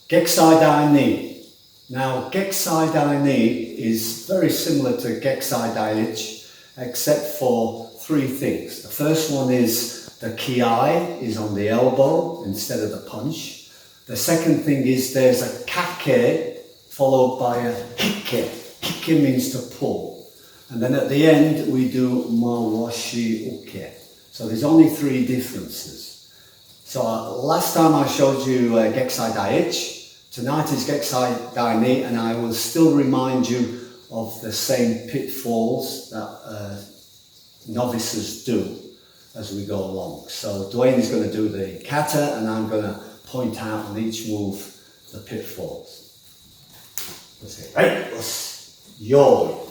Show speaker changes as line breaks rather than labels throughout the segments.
Gekisai Dai Ni. Now, Gekisai Dai Ni is very similar to Gekisai Dai except for three things. The first one is the kiai is on the elbow instead of the punch. The second thing is there's a kake followed by a hike. Hike means to pull. And then at the end we do mawashi uke. So there's only three differences. So last time I showed you Gekisai Dai. Tonight is Gekisai Dai Ni, and I will still remind you of the same pitfalls that novices do as we go along. So Dwayne is going to do the kata, and I'm going to point out on each move the pitfalls. Let's say, right, let's yo.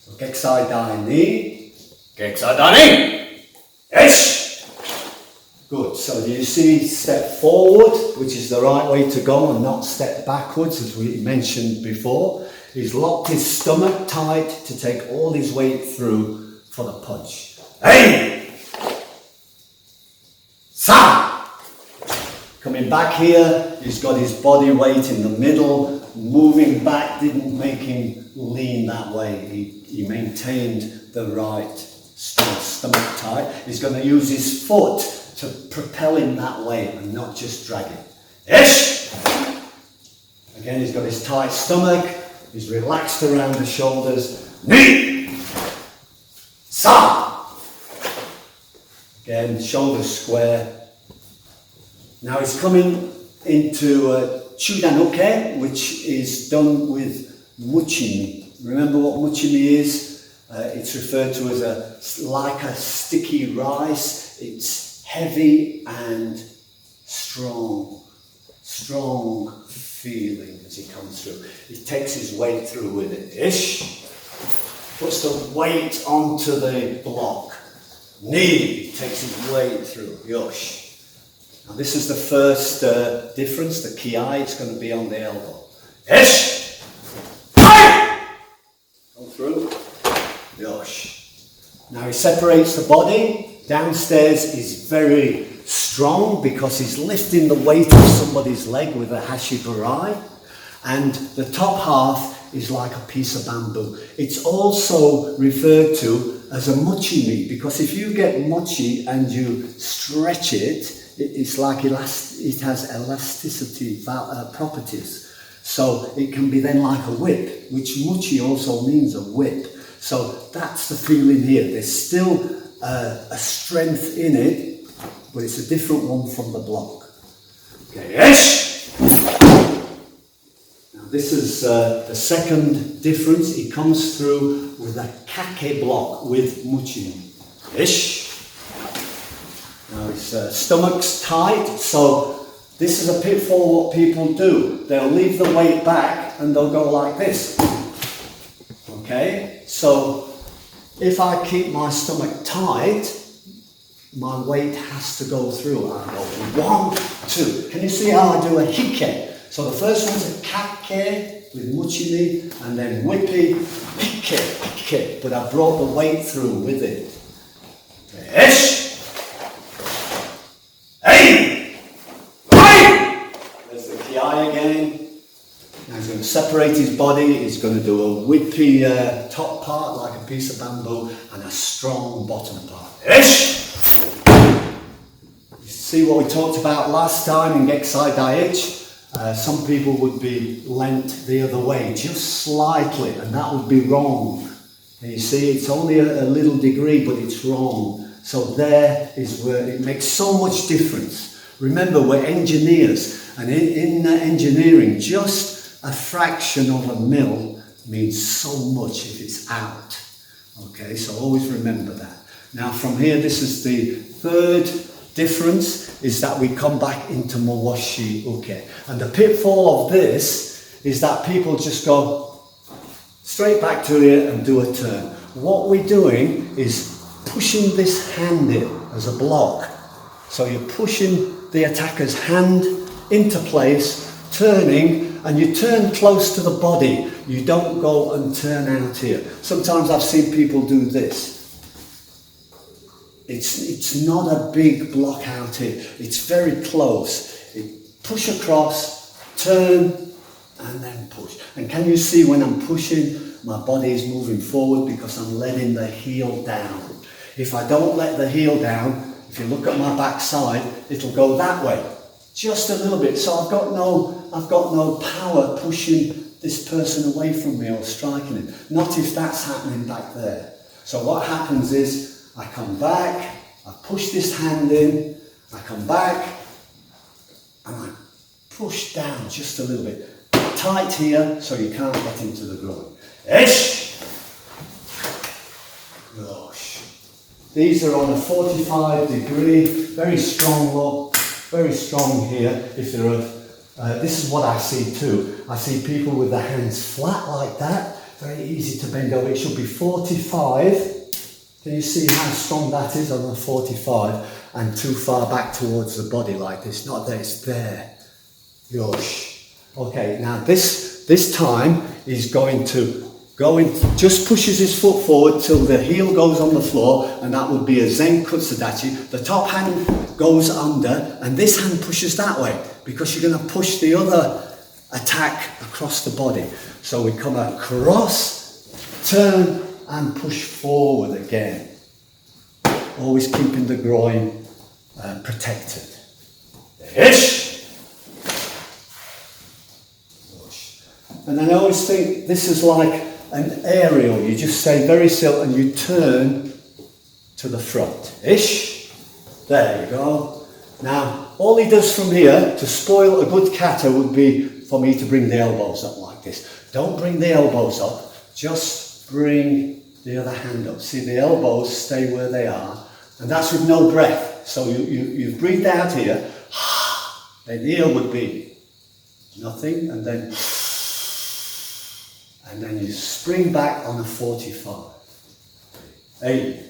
So Gekisai Dai Ni, Gekisai Dai Ni, yes. Good, so do you see step forward, which is the right way to go, and not step backwards, as we mentioned before. He's locked his stomach tight to take all his weight through for the punch. Hey! Sa! Coming back here, he's got his body weight in the middle. Moving back didn't make him lean that way. He maintained the right stomach tight. He's going to use his foot to propel him that way and not just drag him. Ish! Again, he's got his tight stomach, he's relaxed around the shoulders. Ni! Sa! Again, shoulders square. Now he's coming into Chudanuke, which is done with muchimi. Remember what muchimi is? It's referred to as like a sticky rice. It's heavy and strong feeling as he comes through. He takes his weight through with it. Ish. Puts the weight onto the block. Knee. Takes his weight through. Yosh. Now this is the first difference. The kiai, it's going to be on the elbow. Ish. Hi! Come through. Yosh. Now he separates the body. Downstairs is very strong because he's lifting the weight of somebody's leg with a hashibarai, and the top half is like a piece of bamboo. It's also referred to as a mochimi because if you get mochi and you stretch it, it's like it has elasticity properties. So it can be then like a whip, which mochi also means a whip. So that's the feeling here. There's still a strength in it, but it's a different one from the block. Okay, yes! Now this is the second difference. He comes through with a kake block with muchi. Ish. Now his stomach's tight, so this is a pitfall what people do. They'll leave the weight back and they'll go like this. Okay, so if I keep my stomach tight, my weight has to go through. I go 1, 2. Can you see how I do a hike? So the first one's a kake with muchimi, and then whippy, hike. But I brought the weight through with it. Ish! Hey! Hey! There's the kiai again. Now he's going to separate his body. He's going to do a whippy top part like a piece of bamboo and a strong bottom part. Ish! You see what we talked about last time in Gekisai Dai? Some people would be lent the other way, just slightly, and that would be wrong. And you see, it's only a little degree, but it's wrong. So there is where it makes so much difference. Remember, we're engineers, and in engineering, just a fraction of a mil means so much if it's out. Okay, so always remember that. Now from here, this is the third difference, is that we come back into mawashi uke. And the pitfall of this is that people just go straight back to here and do a turn. What we're doing is pushing this hand in as a block. So you're pushing the attacker's hand into place, turning, and you turn close to the body. You don't go and turn out here. Sometimes I've seen people do this. It's not a big block out here. It's very close. Push across, turn, and then push. And can you see when I'm pushing, my body is moving forward because I'm letting the heel down. If I don't let the heel down, if you look at my backside, it'll go that way. Just a little bit. So I've got no power pushing this person away from me or striking him. Not if that's happening back there. So what happens is I come back, I push this hand in, I come back, and I push down just a little bit. Tight here so you can't get into the groin. Ish! Gosh. These are on a 45-degree, very strong look, very strong here. If there are, this is what I see too. I see people with their hands flat like that, very easy to bend over. It should be 45. Can you see how strong that is on a 45 and too far back towards the body like this? Not that it's there. Yosh. Okay, now this time he's going to just pushes his foot forward till the heel goes on the floor, and that would be a Zen Kutsudachi. The top hand goes under, and this hand pushes that way because you're going to push the other attack across the body. So we come across, turn, and push forward again. Always keeping the groin protected. Ish! And then I always think this is like an aerial. You just say very still and you turn to the front. Ish. There you go. Now, all he does from here to spoil a good kata would be for me to bring the elbows up like this. Don't bring the elbows up. Just bring the other hand up. See, the elbows stay where they are. And that's with no breath. So you breathe out here. Then here would be nothing. And then you spring back on a 45. 8.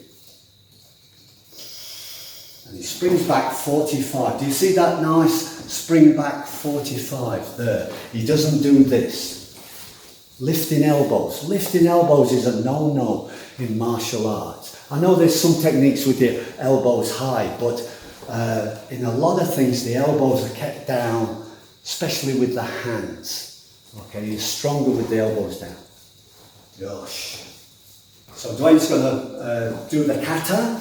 And he springs back 45. Do you see that nice spring back 45 there? He doesn't do this. Lifting elbows. Lifting elbows is a no-no in martial arts. I know there's some techniques with the elbows high, but in a lot of things the elbows are kept down, especially with the hands. Okay, you're stronger with the elbows down. Yosh. So Dwayne's going to do the kata.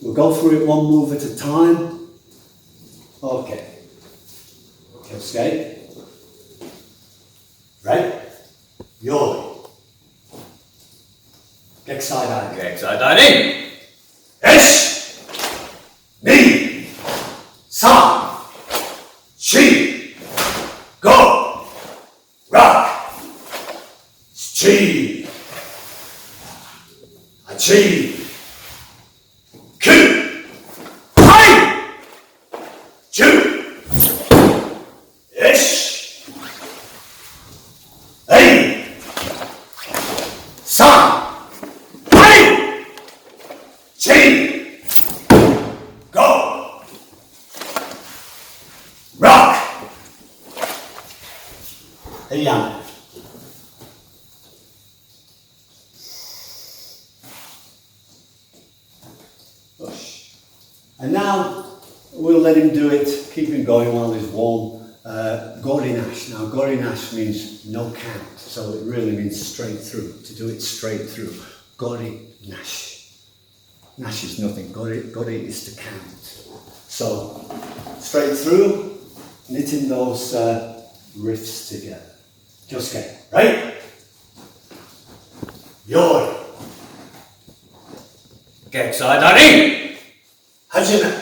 We'll go through it one move at a time. Okay. Kyosuke. Right? Yoi. Gekisai Dai Ni.
Gekisai Dai Ni.
Ish! Ni! San! Shi! Go! Rock! Chi! Achi! Ku! Hai! Ju! Ish! Ei! San! Hai! Chi! Go! Rock! Hey, young. Push. And now we'll let him do it, keep him going while he's warm. Gorinash. Now, Gorinash means no count, so it really means straight through, to do it straight through. Gorinash. Nash is nothing, Gori is to count. So, straight through, knitting those riffs together. Kyosuke, right? Yoi.
Gekisai Dai Ni.
Hajime.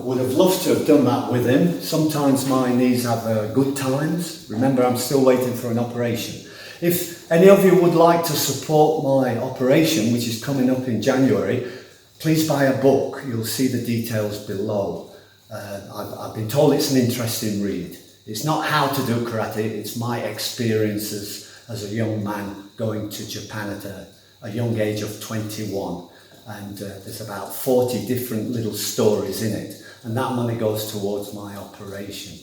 would have loved to have done that with him. Sometimes my knees have good times. Remember, I'm still waiting for an operation. If any of you would like to support my operation, which is coming up in January, please buy a book. You'll see the details below. I've been told it's an interesting read. It's not how to do karate, it's my experiences as a young man going to Japan at a young age of 21. And there's about 40 different little stories in it. And that money goes towards my operation.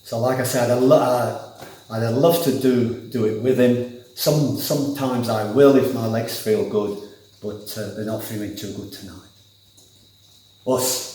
So like I said, I'd love to do it with him. Sometimes I will if my legs feel good, but they're not feeling too good tonight. Us.